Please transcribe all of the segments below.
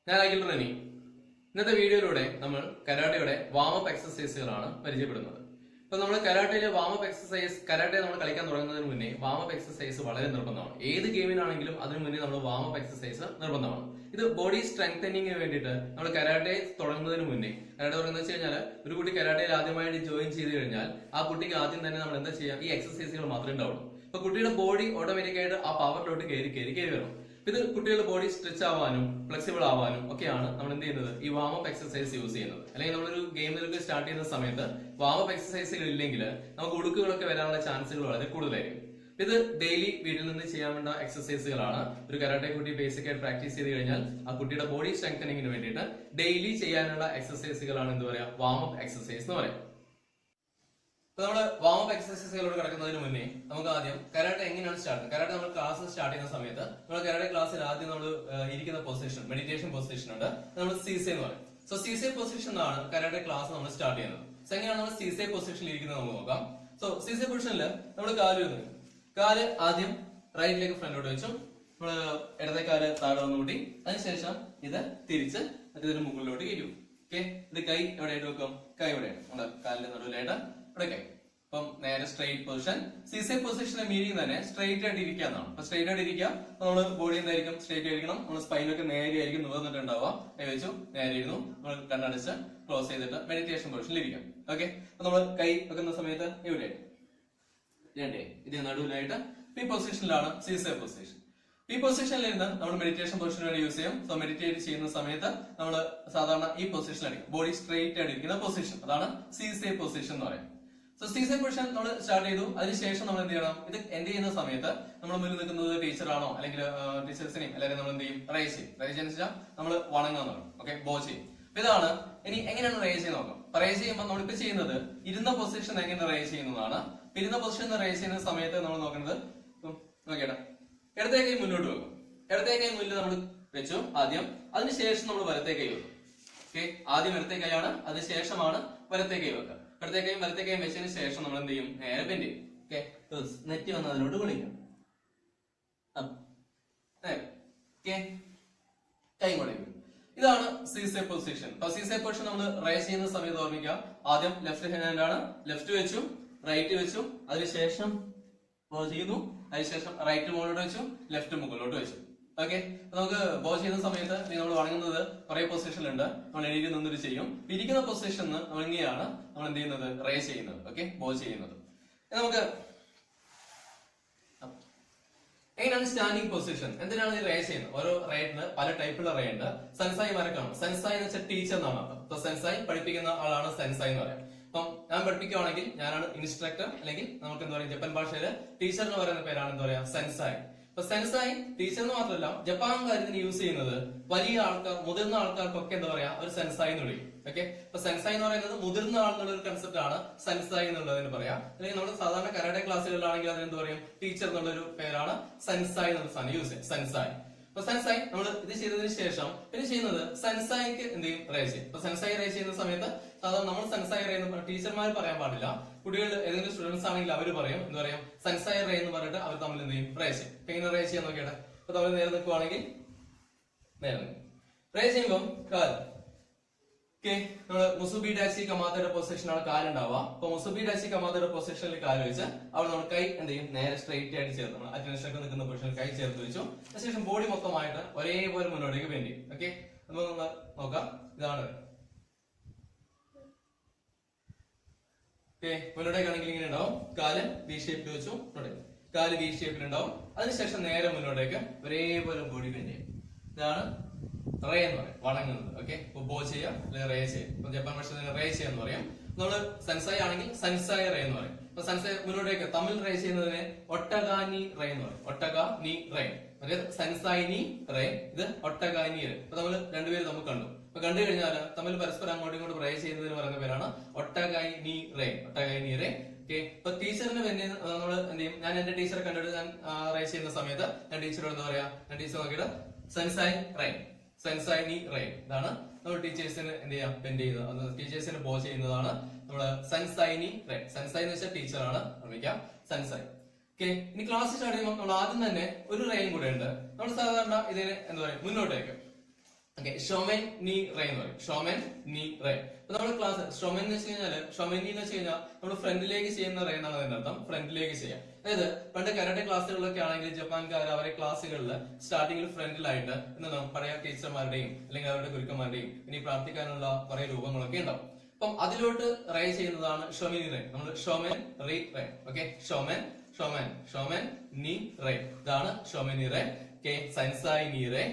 ഞാൻ അഖിൽ റനി. ഇന്നത്തെ വീഡിയോയിലൂടെ നമ്മൾ കരാട്ടയുടെ വാമപ്പ് എക്സസൈസുകളാണ് പരിചയപ്പെടുന്നത്. ഇപ്പൊ നമ്മൾ കരാട്ടയിലെ വാമപ്പ് എക്സസൈസ്, കരാട്ടെ നമ്മൾ കളിക്കാൻ തുടങ്ങുന്നതിന് മുന്നേ വാമപ്പ് എക്സസൈസ് വളരെ നിർബന്ധമാണ്. ഏത് ഗെയിമിനാണെങ്കിലും അതിനു മുന്നേ നമ്മൾ വാമപ്പ് എക്സസൈസ് നിർബന്ധമാണ്. ഇത് ബോഡി സ്ട്രെങ്തനിങ്ങിന് വേണ്ടിയിട്ട് നമ്മൾ കരാട്ടെ തുടങ്ങുന്നതിന് മുന്നേ, കരാട്ടെ തുടങ്ങുന്നത് വെച്ച് കഴിഞ്ഞാൽ ഒരു കുട്ടി കരാട്ടയിൽ ആദ്യമായിട്ട് ജോയിൻ ചെയ്ത് കഴിഞ്ഞാൽ ആ കുട്ടിക്ക് ആദ്യം തന്നെ നമ്മൾ എന്താ ചെയ്യുക, ഈ എക്സസൈസുകൾ മാത്രമേ ഉണ്ടാവുള്ളൂ. അപ്പൊ കുട്ടിയുടെ ബോഡി ഓട്ടോമാറ്റിക്കായിട്ട് ആ പവറിലോട്ട് കയറി വരും. ഇത് കുട്ടികളുടെ ബോഡി സ്ട്രെച്ച് ആവാനും ഫ്ലെക്സിബിൾ ആവാനും ഒക്കെയാണ് നമ്മൾ എന്ത് ചെയ്യുന്നത്, ഈ വാമപ്പ് എക്സസൈസ് യൂസ് ചെയ്യുന്നത്. അല്ലെങ്കിൽ നമ്മളൊരു ഗെയിമിലൊക്കെ സ്റ്റാർട്ട് ചെയ്യുന്ന സമയത്ത് വാമപ്പ് എക്സസൈസുകൾ ഇല്ലെങ്കിൽ നമുക്ക് ഉടുക്കുകളൊക്കെ വരാനുള്ള ചാൻസുകൾ വളരെ കൂടുതലായിരിക്കും. ഇത് ഡെയിലി വീട്ടിൽ നിന്ന് ചെയ്യാൻ വേണ്ട എക്സസൈസുകളാണ്. ഒരു കരാട്ടെ കുട്ടി ബേസിക് ആയിട്ട് പ്രാക്ടീസ് ചെയ്ത് കഴിഞ്ഞാൽ ആ കുട്ടിയുടെ ബോഡി സ്ട്രെങ്തനിങ്ങിന് വേണ്ടിയിട്ട് ഡെയിലി ചെയ്യാനുള്ള എക്സസൈസുകളാണ് എന്ത് പറയാ, വാമപ്പ് എക്സസൈസ് എന്ന് പറയാം. ഇപ്പൊ നമ്മള് വാമപ്പ് എക്സസൈസുകളോട് കിടക്കുന്നതിന് മുന്നേ നമുക്ക് ആദ്യം കരാട്ടെ എങ്ങനെയാണ് സ്റ്റാർട്ട്. കരാട്ടെ നമ്മൾ ക്ലാസ് സ്റ്റാർട്ട് ചെയ്യുന്ന സമയത്ത് നമ്മൾ കരാട്ടെ ക്ലാസ്സിൽ ആദ്യം നമ്മൾ ഇരിക്കുന്ന പൊസിഷൻ, മെഡിറ്റേഷൻ പൊസിഷൻ ഉണ്ട്, നമ്മൾ സീസെ എന്ന് പറയും. സോ സീസെ പൊസിഷനിലാണ് കരാട്ടെ ക്ലാസ് നമ്മൾ സ്റ്റാർട്ട് ചെയ്യുന്നത്. സോ എങ്ങനെയാണ് നമ്മൾ സീസെ പൊസിഷനിൽ ഇരിക്കുന്നത് നമുക്ക് നോക്കാം. സോ സീസെ പൊസിഷനിൽ നമ്മൾ കാല് ആദ്യം റൈറ്റിലേക്ക് ഫ്രണ്ടോട്ട് വെച്ചു, നമ്മൾ ഇടത്തെ കാല് താഴെ വന്നു കൂട്ടി, അതിനുശേഷം ഇത് തിരിച്ച് ഇതിന് മുകളിലോട്ട് കയറ്റും. ഓക്കെ, ഇത് കൈ എവിടെയായിട്ട് വെക്കും, കൈ എവിടെയാണ് നമ്മുടെ കാലിന്റെ നടുവിലായിട്ട് ഇവിടെ കൈ. അപ്പം നേരെ സ്ട്രെയിറ്റ് പൊസിഷൻ. സീസെ പൊസിഷന്റെ മീനിങ് തന്നെ സ്ട്രെയിറ്റ് ആയിട്ട് ഇരിക്കുക എന്നാണ്. അപ്പൊ സ്ട്രെയിറ്റ് ആയിട്ട് ഇരിക്കുക, നമ്മൾ ബോഡി എന്തായിരിക്കും, സ്ട്രെയിറ്റ് ആയിരിക്കണം, നമ്മൾ സ്പൈനൊക്കെ നേരെ ആയിരിക്കും നിവർന്നിട്ടുണ്ടാവുക. കൈ വെച്ചു നേരെ ഇരുന്നു, നമ്മൾ കണ്ണടച്ച് ക്ലോസ് ചെയ്തിട്ട് മെഡിറ്റേഷൻ പൊസിഷനിൽ ഇരിക്കാം. ഓക്കെ, അപ്പൊ നമ്മൾ കൈ വെക്കുന്ന സമയത്ത് ഇവിടെ ഇത് നടുവിലായിട്ട് ഈ പൊസിഷനിലാണ് സീസെ പൊസിഷൻ. ഈ പൊസിഷനിൽ ഇരുന്ന് നമ്മൾ മെഡിറ്റേഷൻ പൊസിഷന് വേണ്ടി യൂസ് ചെയ്യും. സോ മെഡിറ്റേറ്റ് ചെയ്യുന്ന സമയത്ത് നമ്മൾ സാധാരണ ഈ പൊസിഷനിലായിരിക്കും, ബോഡി സ്ട്രെയിറ്റ് ആയിട്ട് ഇരിക്കുന്ന പൊസിഷൻ, അതാണ് സീസെ പൊസിഷൻ എന്ന് പറയുന്നത്. സോ സീസെ പൊസിഷൻ നമ്മൾ സ്റ്റാർട്ട് ചെയ്തു. അതിനുശേഷം നമ്മൾ എന്ത് ചെയ്യണം, ഇത് എന്ത് ചെയ്യുന്ന സമയത്ത് നമ്മൾ മുന്നിൽ നിൽക്കുന്നത് ടീച്ചറാണോ അല്ലെങ്കിൽ ടീച്ചേഴ്സിനെയും എല്ലാവരും നമ്മൾ എന്ത് ചെയ്യും, റൈസ് ചെയ്യും. റൈസ് എന്ന് വെച്ചാൽ നമ്മൾ വണങ്ങാൻ തുടങ്ങും. ഓക്കെ, ബോ ചെയ്യും. ഇതാണ്. ഇനി എങ്ങനെയാണ് റൈസ് ചെയ്യുന്നത് നോക്കാം. റൈസ് ചെയ്യുമ്പോൾ നമ്മളിപ്പോ ചെയ്യുന്നത് ഇരുന്ന പൊസിഷൻ എങ്ങനെ റൈസ് ചെയ്യുന്നതാണ്. ഇരുന്ന പൊസിഷൻ റൈസ് ചെയ്യുന്ന സമയത്ത് നമ്മൾ നോക്കുന്നത്, നോക്കിയേട്ടാ, ഇടത്തെ കൈ മുന്നോട്ട് വെക്കും. ഇടത്തെ കൈ മുന്നിൽ നമ്മൾ വെച്ചു ആദ്യം, അതിനുശേഷം നമ്മൾ വലത്തെ കൈ വെക്കും. ഓക്കെ, ആദ്യം ഇടത്തെ കൈയാണ്, അതിനുശേഷമാണ് വലത്തെ കൈ വെക്കുക. ഇടത്തെ കൈയും വലത്തെ കൈയും വെച്ചതിന് ശേഷം നമ്മൾ എന്ത് ചെയ്യും, നേരെ ബെൻഡ് ചെയ്യും. ഓക്കെ, നെറ്റ് വന്ന് അതിലോട്ട് വിളിക്കും. കൈ വിളിക്കും. ഇതാണ് സീസെ പൊസിഷൻ. അപ്പൊ സീസെ പൊസിഷൻ നമ്മൾ റൈസ് ചെയ്യുന്ന സമയത്ത് ഓർമ്മിക്കുക, ആദ്യം ലെഫ്റ്റ് ഹാൻഡ് ആണ്, ലെഫ്റ്റ് വെച്ചു, റൈറ്റ് വെച്ചു, അതിനുശേഷം ബോ ചെയ്യുന്നു, അതിനുശേഷം റൈറ്റ് മുകളിലോട്ട് വെച്ചു, ലെഫ്റ്റ് മുകളിലോട്ട് വെച്ചു. ഓക്കെ, നമുക്ക് ബോ ചെയ്യുന്ന സമയത്ത് നമ്മൾ വണങ്ങുന്നത് കുറെ പൊസിഷനിലുണ്ട്. നമ്മൾ എഴുതി നിന്നിട്ട് ചെയ്യും. ഇരിക്കുന്ന പൊസിഷൻ നമ്മൾ ഇങ്ങനെയാണ് നമ്മൾ എന്ത് ചെയ്യുന്നത്, റൈസ് ചെയ്യുന്നത്. ഓക്കെ, ബോ ചെയ്യുന്നത്. നമുക്ക് എങ്ങനെയാണ് സ്റ്റാൻഡിംഗ് പൊസിഷൻ, എന്തിനാണ് ഈ റൈസ് ചെയ്യുന്നത്. ഓരോ റൈറ്റിന് പല ടൈപ്പുള്ള റേ ഉണ്ട്. സെൻസായി വരക്കാണ്. സെൻസായി എന്ന് വെച്ചാൽ ടീച്ചർ എന്നാണ് അർത്ഥം. അപ്പൊ സെൻസായി പഠിപ്പിക്കുന്ന ആളാണ് സെൻസായി എന്ന് പറയാം. അപ്പം ഞാൻ പഠിപ്പിക്കുകയാണെങ്കിൽ ഞാനാണ് ഇൻസ്ട്രക്ടർ, അല്ലെങ്കിൽ നമുക്ക് എന്താ പറയുക, ജപ്പാൻ ഭാഷയില് ടീച്ചർ എന്ന് പറയുന്ന പേരാണ് എന്താ പറയാ, സെൻസായി. അപ്പൊ സെൻസായി ടീച്ചർ എന്ന് മാത്രമല്ല, ജപ്പാൻകാർ ഇതിന് യൂസ് ചെയ്യുന്നത് വലിയ ആൾക്കാർ, മുതിർന്ന ആൾക്കാർക്കൊക്കെ എന്താ പറയാ, ഒരു സെൻസായി എന്ന് വിളിക്കും. ഓക്കെ, അപ്പൊ സെൻസായി എന്ന് പറയുന്നത് മുതിർന്ന ആൾ എന്നുള്ള ഒരു കൺസെപ്റ്റ് ആണ് സെൻസായി എന്നുള്ളതിന് പറയാം. അല്ലെങ്കിൽ നമ്മൾ സാധാരണ കരാട്ടെ ക്ലാസ്സുകളിലാണെങ്കിൽ അതിന് എന്താ പറയും, ടീച്ചർ എന്നുള്ളൊരു പേരാണ് സെൻസായി എന്നുള്ള സാധനം യൂസ് ചെയ്യും, സെൻസായി. അപ്പൊ സെൻസായി നമ്മൾ ഇത് ചെയ്തതിനു ശേഷം പിന്നെ ചെയ്യുന്നത് സെൻസായിക്ക് എന്ത് ചെയ്യും, റൈസ് ചെയ്യും. അപ്പൊ സെൻസായി റൈസ് ചെയ്യുന്ന സമയത്ത് സാധാരണ നമ്മൾ സെൻസായി റേ എന്ന് ടീച്ചർമാർ പറയാൻ പാടില്ല. കുട്ടികൾ ഏതെങ്കിലും സ്റ്റുഡൻസ് ആണെങ്കിൽ അവർ പറയും, എന്താ പറയാം, സെൻസായി റേ എന്ന് പറഞ്ഞിട്ട് അവർ തമ്മിൽ എന്ത് ചെയ്യും, റൈസ് ചെയ്യും. അപ്പൊ ഇങ്ങനെ റൈസ് ചെയ്യാൻ നോക്കിയാട്ടെ. അപ്പൊ തമ്മിൽ നേരെ നിൽക്കുവാണെങ്കിൽ നേരെ നിൽക്കും. റൈസ് ചെയ്യുമ്പോൾ കാല് നമ്മള് മുസുബി ഡാച്ചി കമാത്തയുടെ പൊസിഷനാണ് കാലുണ്ടാവുക. അപ്പൊ മുസുബി ഡാച്ചി കമാത്തയുടെ പൊസിഷനിൽ കാല് വെച്ച് അവിടെ നമ്മൾ കൈ എന്ത് ചെയ്യും, നേരെ സ്ട്രെയിറ്റ് ആയിട്ട് ചേർത്ത് നമ്മൾ അറ്റൻഷനൊക്കെ നിൽക്കുന്ന പൊസിഷനിൽ കൈ ചേർത്ത് വെച്ചു. അതിനുശേഷം ബോഡി മൊത്തമായിട്ട് ഒരേപോലെ മുന്നോട്ടേക്ക് ബെൻഡ് ചെയ്യും. ഓക്കെ, നമുക്ക് നോക്കാം. ഇതാണ് മുന്നോട്ടേക്കാണെങ്കിൽ ഇങ്ങനെ ഉണ്ടാവും. കാല് വി ഷേപ്പിൽ വെച്ചു, കാല് വി ഷേപ്പിൽ ഉണ്ടാവും. അതിനുശേഷം നേരെ മുന്നോട്ടേക്ക് ഒരേപോലെ ബോഡി ബെൻഡ് ചെയ്യും. ഇതാണ് റേ എന്ന് പറയും, വണങ്ങുന്നത്. ഓക്കെ, ബോ ചെയ്യാം അല്ലെങ്കിൽ റേ ചെയ്യാം. ഇപ്പൊ ജപ്പാൻ ഭാഷയിൽ റേ ചെയ്യാന്ന് പറയാം. നമ്മള് സെൻസായി ആണെങ്കിൽ സെൻസായി റേ എന്ന് പറയും. അപ്പൊ സെൻസായി മുന്നോട്ടേക്ക് തമിഴ് റേ ചെയ്യുന്നതിന് ഒട്ടഗാനി റേ എന്ന് പറയും. ഒട്ടഗാനി റേ, സെൻസായി നീ റേ, ഇത് ഒട്ടഗാനി റേ. അപ്പൊ നമ്മൾ രണ്ടുപേരും നമുക്ക് കണ്ടു. അപ്പൊ കണ്ടു കഴിഞ്ഞാൽ തമ്മിൽ പരസ്പരം അങ്ങോട്ടും ഇങ്ങോട്ടും റേ ചെയ്യുന്നതിന് പറയുന്ന പേരാണ് ഒട്ടഗാനി റേ, ഒട്ടഗാനി റേ. ഓക്കെ, ഇപ്പൊ ടീച്ചറിന് വേണ്ടി നമ്മൾ എന്ത് ചെയ്യും, ഞാൻ എന്റെ ടീച്ചറെ കണ്ടിട്ട് ഞാൻ റേ ചെയ്യുന്ന സമയത്ത് ഞാൻ ടീച്ചറോട് എന്താ പറയാ, ഞാൻ ടീച്ചർ നോക്കിയിട്ട് സെൻസായി റേ, സെൻസായി നീ റേ, ഇതാണ് നമ്മൾ ടീച്ചേഴ്സിന് എന്ത് ചെയ്യാം, ബെൻഡ് ചെയ്യുന്നത്, ടീച്ചേഴ്സിന് ബോ ചെയ്യുന്നതാണ് നമ്മള് സെൻസായി നീ റേ. സെൻസായി എന്ന് വെച്ചാൽ ടീച്ചറാണ്, ഓർമ്മിക്കാം, സെൻസായി. ഓക്കെ, ഇനി ക്ലാസ് സ്റ്റാർട്ട് ചെയ്യുമ്പോൾ നമ്മൾ ആദ്യം തന്നെ ഒരു റേയും കൂടെ ഉണ്ട്. നമ്മൾ സാധാരണ ഇതിന് എന്താ പറയാ, മുന്നോട്ടേക്ക് ഓക്കെ, ഷോമെൻ നീ റേ എന്ന് പറയും. ഷോമെൻ നീ റേ. അപ്പൊ നമ്മൾ ക്ലാസ് ഷോമെൻ എന്ന് വെച്ച് കഴിഞ്ഞാൽ, ഷോമെൻ നീ എന്ന് വെച്ച് കഴിഞ്ഞാൽ നമ്മൾ ഫ്രണ്ടിലേക്ക് ചെയ്യുന്ന റേ എന്നാണ് അതിന്റെ അർത്ഥം. ഫ്രണ്ടിലേക്ക് ചെയ്യാം. അതായത് പണ്ട് കരാട്ടെ ക്ലാസ്സുകളിലൊക്കെ ആണെങ്കിൽ ജപ്പാൻകാർ അവരെ ക്ലാസ്സുകളിൽ സ്റ്റാർട്ടിങ്ങിൽ ഫ്രണ്ടിലായിട്ട് എന്താ പഴയ ടീച്ചർമാരുടെയും അല്ലെങ്കിൽ അവരുടെ ഗുരുക്കന്മാരുടെയും ഇനി പ്രാർത്ഥിക്കാനുള്ള കുറെ രൂപങ്ങളൊക്കെ ഉണ്ടാവും. അപ്പം അതിലോട്ട് റേ ചെയ്യുന്നതാണ് ഷോമെൻ റേ. നമ്മൾ ഷോമെൻ റേ റേ. ഓക്കെ, ഷോമെൻ ഷോമെൻ ഷോമെൻ നീ റേ, ഇതാണ് ഷോമെൻ നീ റേ. ഓക്കെ, സൻസായി നീ റേ,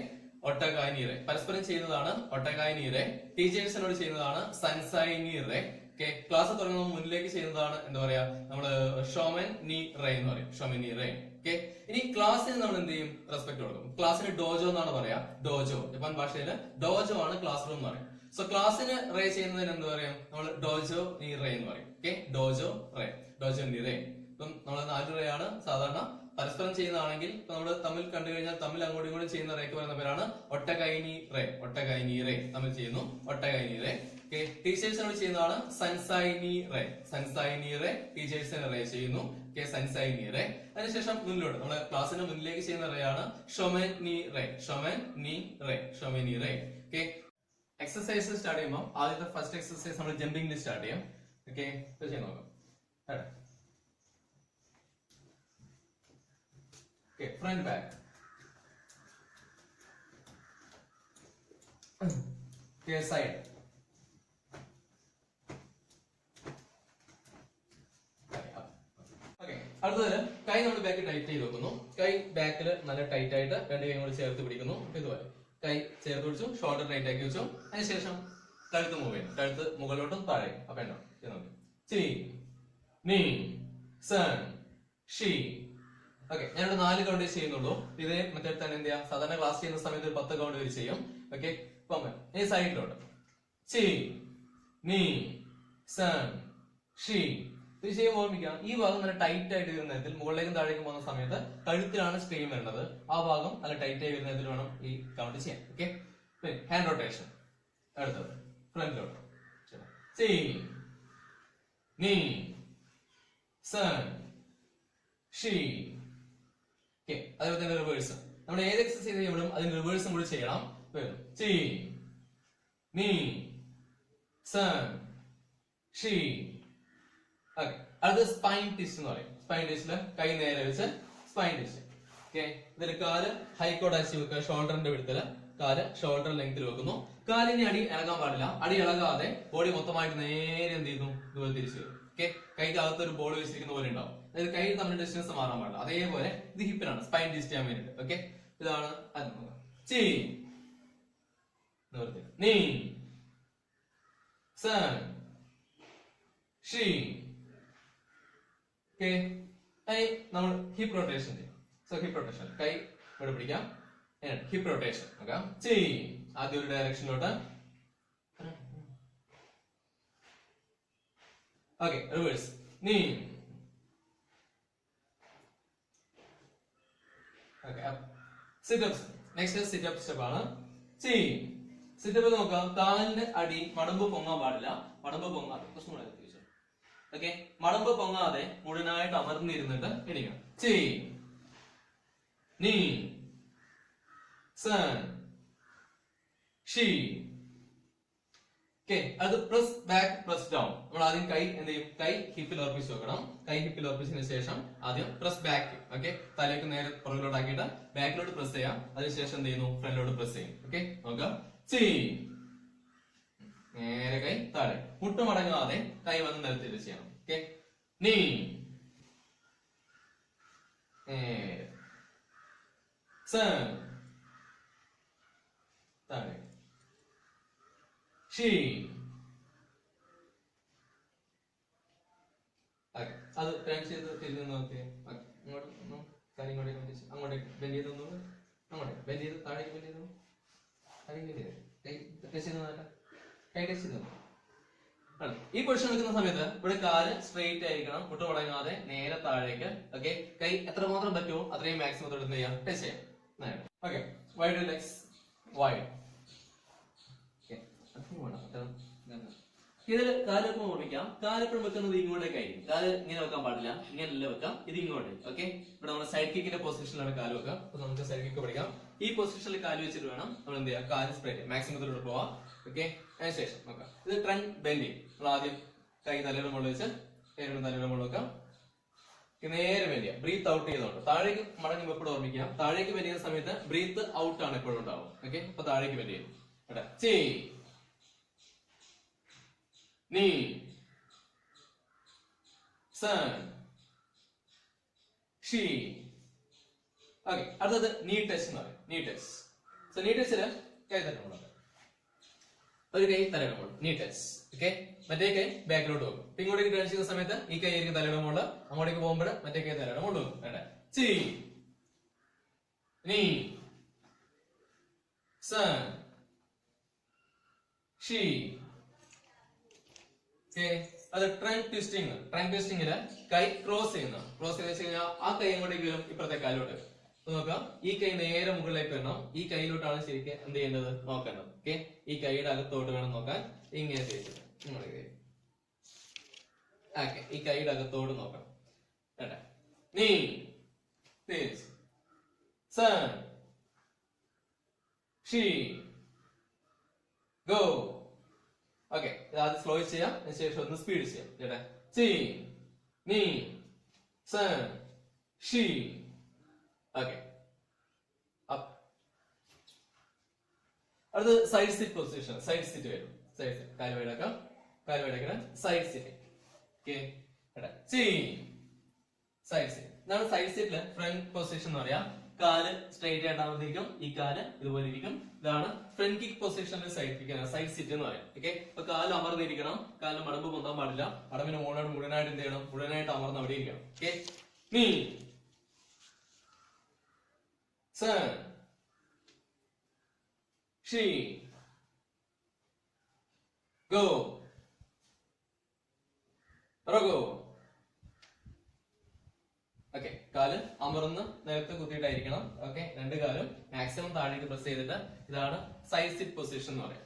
ഒട്ടകായ് നീ റേ. പരസ്പരം ചെയ്യുന്നതാണ് ഒട്ടകായ് നീ റേ. ടീച്ചേഴ്സിനോട് ചെയ്യുന്നതാണ് സൻസായി നീ റേ. ഓക്കെ, ക്ലാസ് തുടങ്ങുമ്പോൾ മുന്നിലേക്ക് ചെയ്യുന്നതാണ് എന്താ പറയാ, നമ്മള് ഷോമെൻ നീ റേ എന്ന് പറയും. ഷോമെൻ നീ റേ. ഓക്കെ, ഇനി ക്ലാസ്സിന് നമ്മൾ എന്ത് ചെയ്യും, റെസ്പെക്ട് കൊടുക്കും. ക്ലാസ്സിന് ഡോജോ എന്നാണ് പറയാ. ഡോജോ ജപ്പാൻ ഭാഷയില് ഡോജോ ആണ് ക്ലാസ് റൂം എന്ന് പറയും. സോ ക്ലാസ്സിന് റേ ചെയ്യുന്നതിന് എന്ത് പറയാം, നമ്മൾ ഡോജോ നീ റേ എന്ന് പറയും. ഓക്കെ, ഡോജോ റേ, ഡോജോ നീ റേ. ഇപ്പം നമ്മൾ 4 റേ ആണ് സാധാരണ. പരസ്പരം ചെയ്യുന്നതാണെങ്കിൽ ഇപ്പൊ നമ്മൾ തമ്മിൽ കണ്ടു കഴിഞ്ഞാൽ തമ്മിൽ അങ്ങോട്ടും ഇങ്ങോട്ടും ചെയ്യുന്ന റേക്ക് പറയുന്ന പേരാണ് ഒട്ടകൈനി റേ. ഒട്ടകൈനി റേ തമ്മിൽ ചെയ്യുന്നു, ഒട്ടകൈനി റേ. ഓക്കെ, ടീച്ചേഴ്സിനോട് ചെയ്യുന്നതാണ് സൻസായിനി റേ. സൻസായിനി റേ ടീച്ചേഴ്സിന് റേ ചെയ്യുന്നു. ഓക്കെ, സൻസായിനി റേ. അതിനുശേഷം മുന്നിലോട്ട് നമ്മുടെ ക്ലാസ്സിന് മുന്നിലേക്ക് ചെയ്യുന്ന റേ ആണ് ഷൊമെൻ നീ റേ. ഷൊമെൻ നീ റേ, ഷൊമെൻ നീ റേ. ഓക്കെ, എക്സസൈസ് സ്റ്റാർട്ട് ചെയ്യുമ്പോൾ ആദ്യത്തെ ഫസ്റ്റ് എക്സസൈസ് നമ്മൾ ജമ്പിംഗിൽ സ്റ്റാർട്ട് ചെയ്യാം. ഓക്കെ, ചെയ്യാൻ നോക്കാം. Okay, front back. Okay, side. Okay, അടുത്തത് കൈ നമ്മൾ ബാക്ക് ടൈറ്റ് ചെയ്ത് വെക്കുന്നു. കൈ ബാക്കിൽ നല്ല ടൈറ്റ് ആയിട്ട് 2 കൈയും കൂടി ചേർത്ത് പിടിക്കുന്നു. ഇതുപോലെ കൈ ചേർത്ത് പിടിച്ചു, ഷോൾഡർ ടൈറ്റ് ആക്കി വെച്ചു. അതിനുശേഷം കഴുത്ത് മൂവ് ചെയ്യും. കഴുത്ത് മുകളിലോട്ടും താഴെ. അപ്പൊ ഉണ്ടോ ചി നീ സൺ ഷി. ഓക്കെ, ഞാനിവിടെ 4 കൗണ്ട് ചെയ്യുന്നുള്ളൂ. ഇതേ മെത്തേഡ് തന്നെ എന്ത് ചെയ്യാം, സാധാരണ ക്ലാസ് ചെയ്യുന്ന സമയത്ത് ഒരു 10 കൗണ്ട് വരെ ചെയ്യും. ഓക്കെ, ഇനി സൈഡിലോട്ട് ചി നീ സൺ ഷി. ഇത് ചെയ്യുമ്പോൾ ഓർമ്മിക്കാം, ഈ ഭാഗം നല്ല ടൈറ്റ് ആയിട്ട് വരുന്ന തരത്തിൽ മുകളിലേക്കും താഴേക്കും പോകുന്ന സമയത്ത് കഴുത്തിലാണ് സ്ട്രെയിൻ വരുന്നത്. ആ ഭാഗം നല്ല ടൈറ്റ് ആയി വരുന്ന തരത്തിൽ വേണം ഈ കൗണ്ട് ചെയ്യാൻ. Okay, hand rotation. അടുത്തത് ഫ്രണ്ടിലോട്ട് ചി നീ സൺ ഷി. ഓക്കെ, അതുപോലെ തന്നെ റിവേഴ്സ്. നമ്മൾ ഏത് എക്സസൈസ് ചെയ്യുമ്പോഴും അതിന് റിവേഴ്സും കൂടി ചെയ്യണം. ചി നീ സൺ ഷി. ഓക്കെ, അടുത്ത സ്പൈൻ ട്വിസ്റ്റ് എന്ന് പറയും. സ്പൈൻ ട്വിസ്റ്റില് കൈ നേരെ വെച്ച് സ്പൈൻ ട്വിസ്റ്റ്. ഓക്കെ, ഇതിൽ കാല് ഹൈക്കോട്ട് അടിച്ച് വെക്കുക. ഷോൾഡറിന്റെ വിടുത്തല് കാല് ഷോൾഡർ ലെങ്ത്തിൽ വെക്കുന്നു. കാലിന് അടി ഇളകാൻ പാടില്ല. അടി ഇളകാതെ ബോഡി മൊത്തമായിട്ട് നേരെ എന്ത് ചെയ്യുന്നു, ഇതുപോലെ തിരിച്ചു വരും. ഓക്കെ, കൈക്ക് അകത്ത് ഒരു ബോൾ വെച്ചിരിക്കുന്ന പോലെ ഉണ്ടാവും. അതായത് കൈ തമ്മിൽ ഡിസ്റ്റൻസ് മാറാൻ പാടില്ല. അതേപോലെ ഇത് ഹിപ്പിനാണ്, സ്പൈൻ ട്വിസ്റ്റ് ചെയ്യാൻ വേണ്ടിട്ട്. ഓക്കെ, ഇതാണ് ചി നീ സൺ ഷി. ഓക്കെ, നമ്മൾ ഹിപ്പ് റൊട്ടേഷൻ ചെയ്യും. സോ ഹിപ്പ് റൊട്ടേഷൻ, കൈ ഇവിടെ പിടിക്കാം. ഹിപ്പ് റൊട്ടേഷൻ നോക്കാം. ചി ആദ്യം ഒരു ഡയറക്ഷനിലോട്ട്. ഓക്കെ, റിവേഴ്സ് നീ. സിറ്റപ്സ്. നെക്സ്റ്റ് സിറ്റപ്പ് സ്റ്റെപ്പ് ആണ്. ചി സിറ്റപ്പ് നോക്കാം. കാലിന്റെ അടി മടമ്പ് പൊങ്ങാൻ പാടില്ല. മടമ്പ് പൊങ്ങാതെ പ്രശ്നം. ഓക്കെ, മടമ്പ് പൊങ്ങാതെ മുഴുവനായിട്ട് അമർന്നിരുന്നിട്ട് എണീക്കണം. ചി നീ സൺ ഷി. ഓക്കെ, അത് പ്രസ് ബാക്ക് പ്രസ് ഡൗൺ. നമ്മൾ ആദ്യം കൈ എന്ത് ചെയ്യും, കൈ ഹിപ്പിൽ ഉറപ്പിച്ച് വെക്കണം. കൈ ഹിപ്പിൽ ഉറപ്പിച്ചതിന് ശേഷം ആദ്യം പ്രസ് ബാക്ക്. ഓക്കെ, തലേക്ക് നേരെ പുറകിലോട്ട് ആക്കിയിട്ട് ബാക്കിലോട്ട് പ്രസ് ചെയ്യാം. അതിനുശേഷം എന്ത് ചെയ്യുന്നു, ഫ്രണ്ടിലോട്ട് പ്രസ് ചെയ്യും. ഓക്കെ, നോക്കാം. ചി നേരെ കൈ താഴെ, മുട്ടുമടങ്ങാതെ കൈ വന്ന് നിലത്തിൽ ചെയ്യണം. ഓക്കെ, നീ നേരെ സൺ താഴെ ഷീ. അത് ടേൺ ചെയ്ത് തിരിഞ്ഞു നോക്കി ഇങ്ങോട്ട് ഇങ്ങോട്ടേക്ക് അങ്ങോട്ടേക്ക് ബെൻഡ് ചെയ്ത് ഒന്നുകൂടെ അങ്ങോട്ടേക്ക് ബെൻഡ് ചെയ്ത് താഴേക്ക് ബെൻഡ് ചെയ്തു. താഴേക്ക് ബെൻഡ് ചെയ്ത് കൈ ടച്ച് ചെയ്ത് കൈ ടച്ച് ചെയ്തു. ഈ പൊസിഷൻ നിൽക്കുന്ന സമയത്ത് ഇവിടെ കാല് സ്ട്രെയിറ്റ് ആയിരിക്കണം, മുട്ട് മടങ്ങാതെ നേരെ താഴേക്ക്. ഓക്കെ, കൈ എത്രമാത്രം പറ്റുമോ അത്രയും മാക്സിമം തൊട്ട് ചെയ്യാം, ടച്ച് ചെയ്യാം. Okay, wide legs wide. ഇതിൽ കാലെപ്പം ഓർമ്മിക്കാം. കാലെപ്പോഴും വെക്കുന്നത് ഇങ്ങോട്ടേക്കായിരിക്കും. കാല് ഇങ്ങനെ വെക്കാൻ പാടില്ല, ഇങ്ങനെയല്ല വെക്കാം, ഇത് ഇങ്ങോട്ടേക്ക്. ഓക്കെ, ഇവിടെ നമ്മൾ സൈഡ് കിക്കിന്റെ പൊസിഷനിലാണ് കാല് വെക്കാം. അപ്പൊ നമുക്ക് സൈഡ് കിക്ക് പഠിക്കാം. ഈ പൊസിഷനിൽ കാല് വെച്ചിട്ട് വേണം നമ്മൾ എന്ത് ചെയ്യാം, കാല് സ്പ്രെഡ് ചെയ്യാം, മാക്സിമത്തിലൂടെ പോവാം. ഓക്കെ, അതിനുശേഷം നോക്കാം. ഇത് ട്രെൻഡ് ബെൻഡിങ്. നമ്മൾ ആദ്യം കൈ തലയുടെ മുകളിൽ വെച്ച് കൈയുടെ തലയുടെ മുകളിൽ വെക്കാം. നേരെ വലിയ ബ്രീത്ത് ഔട്ട് ചെയ്തോണ്ട് താഴേക്ക് മടങ്ങി എപ്പോഴും ഓർമ്മിക്കാം. താഴേക്ക് വലിയ സമയത്ത് ബ്രീത്ത് ഔട്ട് ആണ് എപ്പോഴും ഉണ്ടാവും. ഓക്കെ, അപ്പൊ താഴേക്ക് വലിയ നീ സൺ ഷീ. ഓക്കെ, അടുത്തത് നീ ടച്ച് എന്ന് പറയും. നീ ടച്ച്. സോ നീ ടച്ചില് കൈ തലമുണ്ട്, ഒരു കൈ തലയുടെ മുകളിൽ നീ ടച്ച്. ഓക്കെ, മറ്റേ കൈ ബാക്കിലോട്ട് പോകും. ഇങ്ങോട്ടേക്ക് ടേൺ ചെയ്യുന്ന സമയത്ത് ഈ കൈ ആയിരിക്കും തലയുടെ മുകളിൽ, അങ്ങോട്ടേക്ക് പോകുമ്പോൾ മറ്റേ കൈ തലയുടെ മുകളിൽ പോകും. വേണ്ട, ചി നീ സൺ ഷീ. അത് ട്രങ്ക് ട്വിസ്റ്റിംഗ്. ട്രങ്ക് ട്വിസ്റ്റിംഗില് കൈ ക്രോസ് ചെയ്യുന്ന, ക്രോസ് ചെയ്ത് വെച്ച് കഴിഞ്ഞാൽ ആ കൈ അങ്ങോട്ടേക്ക് വരും, ഇപ്പുറത്തെ കാലിലോട്ട് നോക്കാം. ഈ കൈ നേരെ മുകളിലേക്ക് വരണം. ഈ കൈയിലോട്ടാണ് ശരിക്കും എന്ത് ചെയ്യേണ്ടത്, നോക്കേണ്ടത്. ഓക്കെ, ഈ കൈയുടെ അകത്തോട്ട് വേണം നോക്കാൻ. ഇങ്ങനെ ചെയ്തിട്ട് ഓക്കെ, ഈ കൈയുടെ അകത്തോട്ട് നോക്കണം. വേണ്ട, നീ സൺ ഷീ ഗോ. ഓക്കെ, ഇത് ആദ്യം സ്ലോ ചെയ്യാം, അതിനുശേഷം ഒന്ന് സ്പീഡ് ചെയ്യാം. ചേട്ടാ, ചി നീ സൺ ഷീ. ഓക്കെ, അടുത്ത് side sit position. Side sit വരും. സൈഡ് സിറ്റ്, കാല് വൈഡാക്കാം, കാല് വൈഡാക്കണം, side sit. Okay, side sit. ഇതാണ് സൈഡ് സിറ്റില് ഫ്രണ്ട് പൊസിഷൻ എന്ന് പറയാം. കാല് സ്ട്രൈറ്റ് ആയിട്ടാകുമ്പോഴത്തേക്കും ഈ കാല് ഇതുപോലെ ഇരിക്കും. ഇതാണ് ഫ്രണ്ട് കിക്ക് പൊസിഷനിൽ സൈഡ് കിക്ക്, സൈഡ് സിറ്റ് എന്ന് പറയാം. ഓക്കെ, അപ്പൊ കാല് അമർന്നിരിക്കണം, കാലിന് മടമ്പ് പൊന്താൻ പാടില്ല. മടമ്പിന് മുഴുവനായിട്ട് എന്ത് ചെയ്യണം, മുഴുവനായിട്ട് അമർന്ന് അവിടെ ഇരിക്കണം. ഓക്കെ, നീ സൺ ഷീ ഗോ റഗോ. ഓക്കെ, കാല് അമർന്ന് നേരത്തെ കുത്തിയിട്ടായിരിക്കണം. ഓക്കെ, രണ്ട് കാലും മാക്സിമം താഴേക്ക് പ്രസ് ചെയ്തിട്ട്. ഇതാണ് സൈഡ് സിറ്റ് പൊസിഷൻ എന്ന് പറയാം.